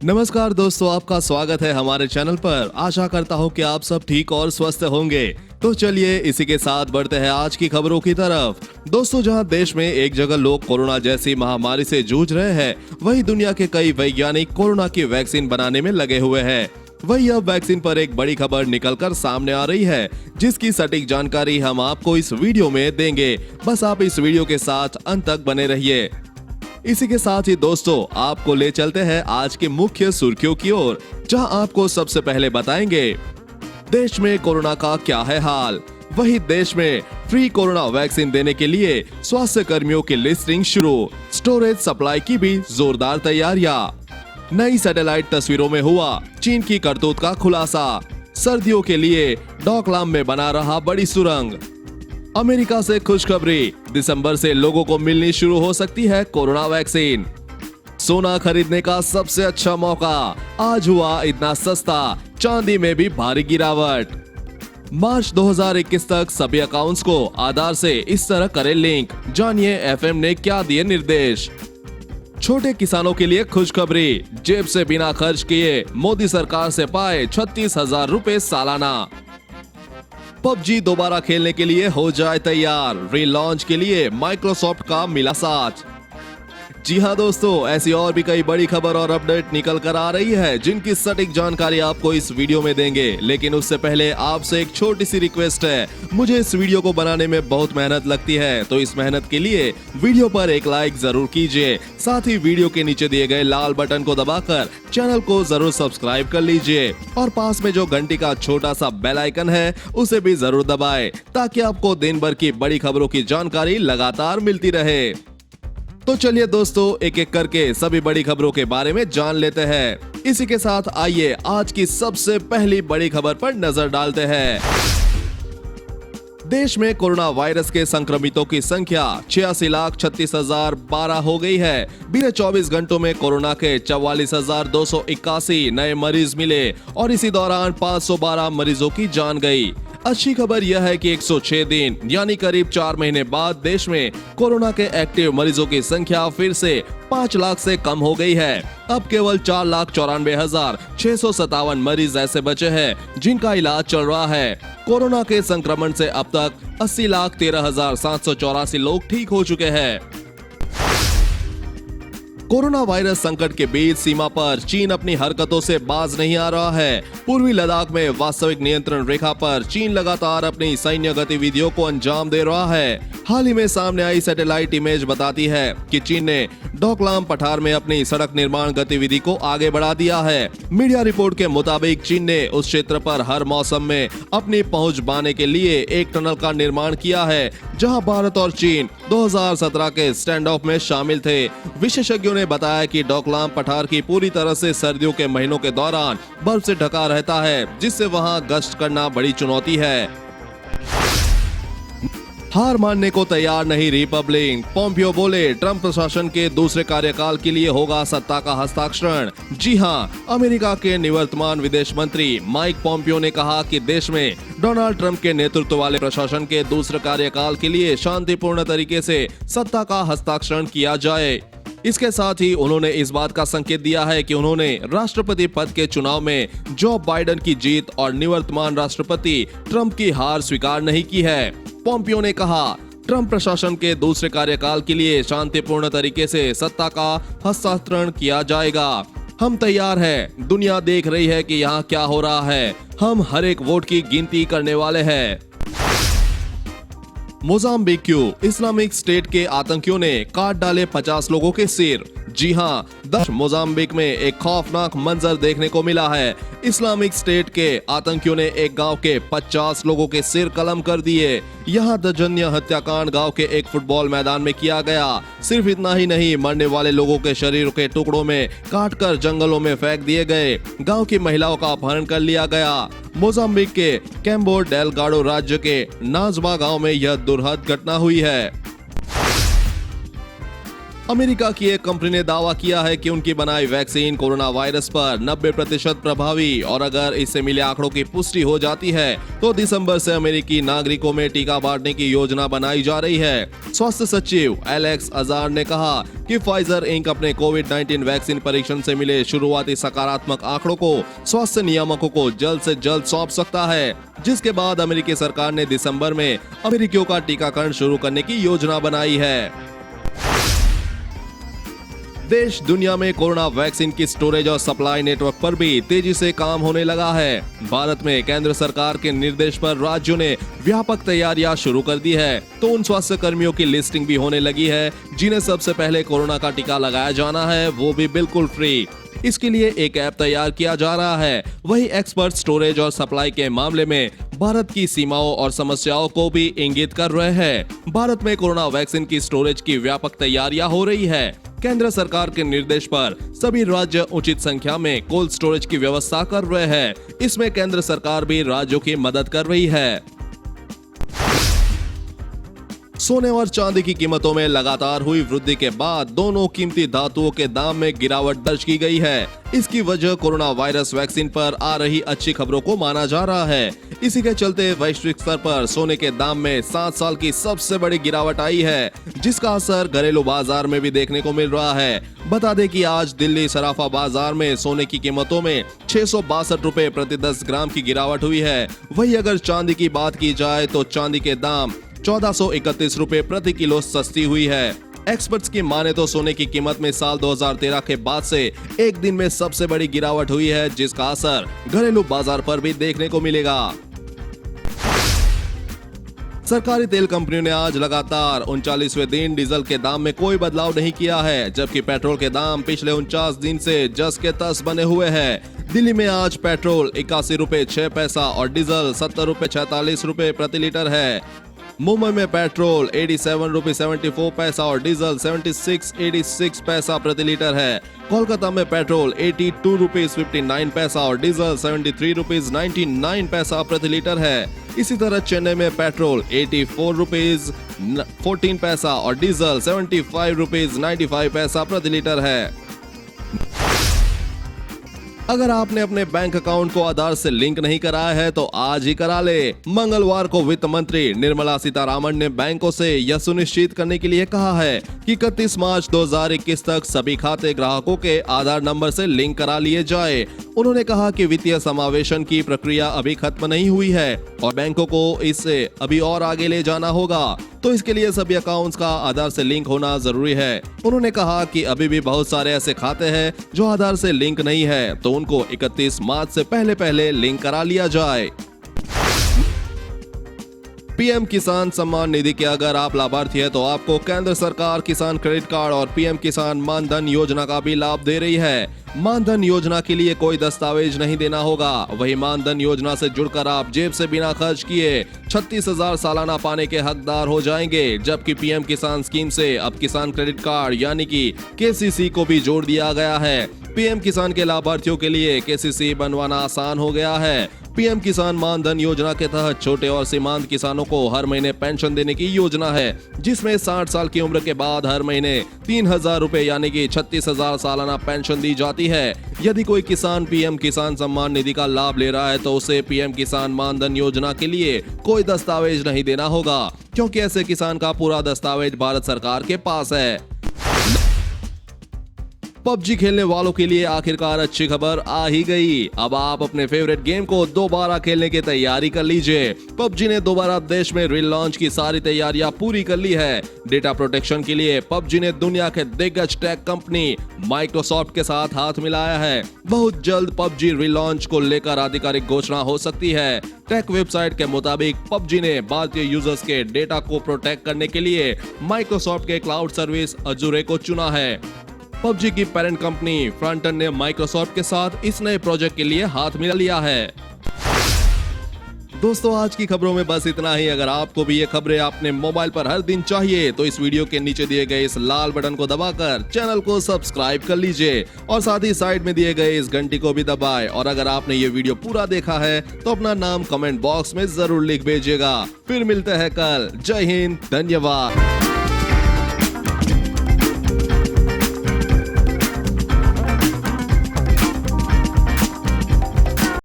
नमस्कार दोस्तों, आपका स्वागत है हमारे चैनल पर। आशा करता हूँ कि आप सब ठीक और स्वस्थ होंगे। तो चलिए इसी के साथ बढ़ते हैं आज की खबरों की तरफ। दोस्तों, जहां देश में एक जगह लोग कोरोना जैसी महामारी से जूझ रहे हैं, वहीं दुनिया के कई वैज्ञानिक कोरोना की वैक्सीन बनाने में लगे हुए हैं। वही अब वैक्सीन पर एक बड़ी खबर निकलकर सामने आ रही है, जिसकी सटीक जानकारी हम आपको इस वीडियो में देंगे। बस आप इस वीडियो के साथ अंत तक बने रहिए। इसी के साथ ही दोस्तों, आपको ले चलते हैं आज की मुख्य सुर्खियों की ओर, जहां आपको सबसे पहले बताएंगे देश में कोरोना का क्या है हाल। वही देश में फ्री कोरोना वैक्सीन देने के लिए स्वास्थ्य कर्मियों की लिस्टिंग शुरू, स्टोरेज सप्लाई की भी जोरदार तैयारियां। नई सैटेलाइट तस्वीरों में हुआ चीन की करतूत का खुलासा। सर्दियों के लिए डोकलाम में बना रहा बड़ी सुरंग। अमेरिका से खुशखबरी, दिसंबर से लोगों को मिलनी शुरू हो सकती है कोरोना वैक्सीन। सोना खरीदने का सबसे अच्छा मौका, आज हुआ इतना सस्ता, चांदी में भी भारी गिरावट। मार्च 2021 तक सभी अकाउंट्स को आधार से इस तरह करें लिंक। जानिए एफएम ने क्या दिए निर्देश। छोटे किसानों के लिए खुशखबरी, जेब से बिना खर्च किए मोदी सरकार से पाए 36,000 रुपए सालाना। पबजी दोबारा खेलने के लिए हो जाए तैयार, रीलॉन्च के लिए माइक्रोसॉफ्ट का मिला साथ। जी हाँ दोस्तों, ऐसी और भी कई बड़ी खबर और अपडेट निकल कर आ रही है, जिनकी सटीक जानकारी आपको इस वीडियो में देंगे। लेकिन उससे पहले आपसे एक छोटी सी रिक्वेस्ट है। मुझे इस वीडियो को बनाने में बहुत मेहनत लगती है, तो इस मेहनत के लिए वीडियो पर एक लाइक जरूर कीजिए। साथ ही वीडियो के नीचे दिए गए लाल बटन को दबाकर चैनल को जरूर सब्सक्राइब कर लीजिए और पास में जो घंटी का छोटा सा बेल आइकन है उसे भी जरूर दबाएं, ताकि आपको दिन भर की बड़ी खबरों की जानकारी लगातार मिलती रहे। तो चलिए दोस्तों, एक एक करके सभी बड़ी खबरों के बारे में जान लेते हैं। इसी के साथ आइए आज की सबसे पहली बड़ी खबर पर नजर डालते हैं। देश में कोरोना वायरस के संक्रमितों की संख्या 86,36,012 हो गई है। बीते 24 घंटों में कोरोना के 44,281 नए मरीज मिले और इसी दौरान 512 मरीजों की जान गई। अच्छी खबर यह है कि 106 दिन यानी करीब 4 महीने बाद देश में कोरोना के एक्टिव मरीजों की संख्या फिर से 5 लाख से कम हो गई है। अब केवल 4,94,657 मरीज ऐसे बचे हैं जिनका इलाज चल रहा है। कोरोना के संक्रमण से अब तक 80,13,784 लोग ठीक हो चुके हैं। कोरोना वायरस संकट के बीच सीमा पर चीन अपनी हरकतों से बाज नहीं आ रहा है। पूर्वी लद्दाख में वास्तविक नियंत्रण रेखा पर चीन लगातार अपनी सैन्य गतिविधियों को अंजाम दे रहा है। हाल ही में सामने आई सैटेलाइट इमेज बताती है कि चीन ने डोकलाम पठार में अपनी सड़क निर्माण गतिविधि को आगे बढ़ा दिया है। मीडिया रिपोर्ट के मुताबिक चीन ने उस क्षेत्र पर हर मौसम में अपनी पहुंच बनाने के लिए एक टनल का निर्माण किया है, जहां भारत और चीन 2017 के स्टैंड ऑफ में शामिल थे। विशेषज्ञों ने बताया कि डोकलाम पठार की पूरी तरह से सर्दियों के महीनों के दौरान बर्फ से ढका रहता है, जिससे वहां गश्त करना बड़ी चुनौती है। हार मानने को तैयार नहीं रिपब्लिक, पोम्पियो बोले ट्रंप प्रशासन के दूसरे कार्यकाल के लिए होगा सत्ता का हस्ताक्षरण। जी हां, अमेरिका के निवर्तमान विदेश मंत्री माइक पोम्पियो ने कहा कि देश में डोनाल्ड ट्रंप के नेतृत्व वाले प्रशासन के दूसरे कार्यकाल के लिए शांतिपूर्ण तरीके से सत्ता का हस्ताक्षरण किया जाए। इसके साथ ही उन्होंने इस बात का संकेत दिया है कि उन्होंने राष्ट्रपति पद के चुनाव में जो बाइडेन की जीत और निवर्तमान राष्ट्रपति ट्रंप की हार स्वीकार नहीं की है। पोम्पियो ने कहा, ट्रंप प्रशासन के दूसरे कार्यकाल के लिए शांतिपूर्ण तरीके से सत्ता का हस्तांतरण किया जाएगा। हम तैयार हैं। दुनिया देख रही है कि यहाँ क्या हो रहा है। हम हर एक वोट की गिनती करने वाले हैं। मोजाम्बिक क्यों, इस्लामिक स्टेट के आतंकियों ने काट डाले 50 लोगों के सिर। जी हां, दक्षिण मोजाम्बिक में एक खौफनाक मंजर देखने को मिला है। इस्लामिक स्टेट के आतंकियों ने एक गांव के 50 लोगों के सिर कलम कर दिए। यहां दजन्य हत्याकांड गांव के एक फुटबॉल मैदान में किया गया। सिर्फ इतना ही नहीं, मरने वाले लोगों के शरीरों के टुकड़ों में काटकर जंगलों में फेंक दिए गए। गांव की महिलाओं का अपहरण कर लिया गया। मोजाम्बिक के कैम्बो डेलगाडो राज्य के नाजबा गांव में यह दुर्हद घटना हुई है। अमेरिका की एक कंपनी ने दावा किया है कि उनकी बनाई वैक्सीन कोरोना वायरस पर 90% प्रभावी और अगर इससे मिले आंकड़ों की पुष्टि हो जाती है तो दिसंबर से अमेरिकी नागरिकों में टीका बांटने की योजना बनाई जा रही है। स्वास्थ्य सचिव एलेक्स अजार ने कहा कि फाइजर इंक अपने कोविड-19 वैक्सीन परीक्षण से मिले शुरुआती सकारात्मक आंकड़ों को स्वास्थ्य नियामकों को जल्द से जल्द सौंप सकता है, जिसके बाद अमेरिकी सरकार ने दिसंबर में अमेरिकियों का टीकाकरण शुरू करने की योजना बनाई है। देश दुनिया में कोरोना वैक्सीन की स्टोरेज और सप्लाई नेटवर्क पर भी तेजी से काम होने लगा है। भारत में केंद्र सरकार के निर्देश पर राज्यों ने व्यापक तैयारियां शुरू कर दी है, तो उन स्वास्थ्य कर्मियों की लिस्टिंग भी होने लगी है जिन्हें सबसे पहले कोरोना का टीका लगाया जाना है, वो भी बिल्कुल फ्री। इसके लिए एक ऐप तैयार किया जा रहा है। वही एक्सपर्ट स्टोरेज और सप्लाई के मामले में भारत की सीमाओं और समस्याओं को भी इंगित कर रहे हैं। भारत में कोरोना वैक्सीन की स्टोरेज की व्यापक तैयारियां हो रही है। केंद्र सरकार के निर्देश पर सभी राज्य उचित संख्या में कोल्ड स्टोरेज की व्यवस्था कर रहे हैं। इसमें केंद्र सरकार भी राज्यों की मदद कर रही है। सोने और चांदी की कीमतों में लगातार हुई वृद्धि के बाद दोनों कीमती धातुओं के दाम में गिरावट दर्ज की गई है। इसकी वजह कोरोना वायरस वैक्सीन पर आ रही अच्छी खबरों को माना जा रहा है। इसी के चलते वैश्विक स्तर पर सोने के दाम में 7 साल की सबसे बड़ी गिरावट आई है, जिसका असर घरेलू बाजार में भी देखने को मिल रहा है। बता दें कि आज दिल्ली सराफा बाजार में सोने की कीमतों में 662 रुपए प्रति 10 ग्राम की गिरावट हुई है। वही अगर चांदी की बात की जाए तो चांदी के दाम 1431 रुपए प्रति किलो सस्ती हुई है। एक्सपर्ट्स की माने तो सोने की कीमत में साल 2013 के बाद से एक दिन में सबसे बड़ी गिरावट हुई है, जिसका असर घरेलू बाजार पर भी देखने को मिलेगा। सरकारी तेल कंपनियों ने आज लगातार 39वें दिन डीजल के दाम में कोई बदलाव नहीं किया है, जबकि पेट्रोल के दाम पिछले 49 दिन से जस के तस बने हुए हैं। दिल्ली में आज पेट्रोल 81 रुपए 6 पैसा और डीजल 70 रुपए 46 रुपए प्रति लीटर है। मुंबई में पेट्रोल 87 रुपए 74 पैसा और डीजल 76 पैसा प्रति लीटर है। कोलकाता में पेट्रोल 82 रुपीज 59 पैसा और डीजल 73 रुपीज 99 पैसा प्रति लीटर है। इसी तरह चेन्नई में पेट्रोल 84 रुपीज 14 पैसा और डीजल 75 रुपीज 95 पैसा प्रति लीटर है। अगर आपने अपने बैंक अकाउंट को आधार से लिंक नहीं कराया है तो आज ही करा ले। मंगलवार को वित्त मंत्री निर्मला सीतारामन ने बैंकों से यह सुनिश्चित करने के लिए कहा है कि 31 मार्च 2021 तक सभी खाते ग्राहकों के आधार नंबर से लिंक करा लिए जाए। उन्होंने कहा कि वित्तीय समावेशन की प्रक्रिया अभी खत्म नहीं हुई है और बैंकों को इससे अभी और आगे ले जाना होगा, तो इसके लिए सभी अकाउंट्स का आधार से लिंक होना जरूरी है। उन्होंने कहा कि अभी भी बहुत सारे ऐसे खाते हैं जो आधार से लिंक नहीं है, तो उनको 31 मार्च से पहले लिंक करा लिया जाए। पीएम किसान सम्मान निधि के अगर आप लाभार्थी है तो आपको केंद्र सरकार किसान क्रेडिट कार्ड और पीएम किसान मानधन योजना का भी लाभ दे रही है। मानधन योजना के लिए कोई दस्तावेज नहीं देना होगा। वही मानधन योजना से जुड़कर आप जेब से बिना खर्च किए 36,000 सालाना पाने के हकदार हो जाएंगे, जबकि पीएम किसान स्कीम से अब किसान क्रेडिट कार्ड यानी कि केसीसी को भी जोड़ दिया गया है। पीएम किसान के लाभार्थियों के लिए केसीसी बनवाना आसान हो गया है। पीएम किसान मानधन योजना के तहत छोटे और सीमांत किसानों को हर महीने पेंशन देने की योजना है, जिसमें 60 साल की उम्र के बाद हर महीने 3,000 रुपए यानी कि 36,000 सालाना पेंशन दी जाती है। यदि कोई किसान पीएम किसान सम्मान निधि का लाभ ले रहा है तो उसे पीएम किसान मानधन योजना के लिए कोई दस्तावेज नहीं देना होगा, क्योंकि ऐसे किसान का पूरा दस्तावेज भारत सरकार के पास है। पबजी खेलने वालों के लिए आखिरकार अच्छी खबर आ ही गई। अब आप अपने फेवरेट गेम को दोबारा खेलने की तैयारी कर लीजिए। पबजी ने दोबारा देश में रीलॉन्च की सारी तैयारियां पूरी कर ली है। डेटा प्रोटेक्शन के लिए पबजी ने दुनिया के दिग्गज टेक कंपनी माइक्रोसॉफ्ट के साथ हाथ मिलाया है। बहुत जल्द पबजी रीलॉन्च को लेकर आधिकारिक घोषणा हो सकती है। टेक वेबसाइट के मुताबिक पबजी ने भारतीय यूजर्स के डेटा को प्रोटेक्ट करने के लिए माइक्रोसॉफ्ट के क्लाउड सर्विस अजूरे को चुना है। पबजी की पेरेंट कंपनी फ्रंटन ने माइक्रोसॉफ्ट के साथ इस नए प्रोजेक्ट के लिए हाथ मिला लिया है। दोस्तों, आज की खबरों में बस इतना ही। अगर आपको भी ये खबरें अपने मोबाइल पर हर दिन चाहिए तो इस वीडियो के नीचे दिए गए इस लाल बटन को दबाकर चैनल को सब्सक्राइब कर लीजिए और साथ ही साइड में दिए गए इस घंटी को भी दबाएं। और अगर आपने ये वीडियो पूरा देखा है तो अपना नाम कमेंट बॉक्स में जरूर लिख भेजिएगा। फिर मिलते हैं कल। जय हिंद, धन्यवाद।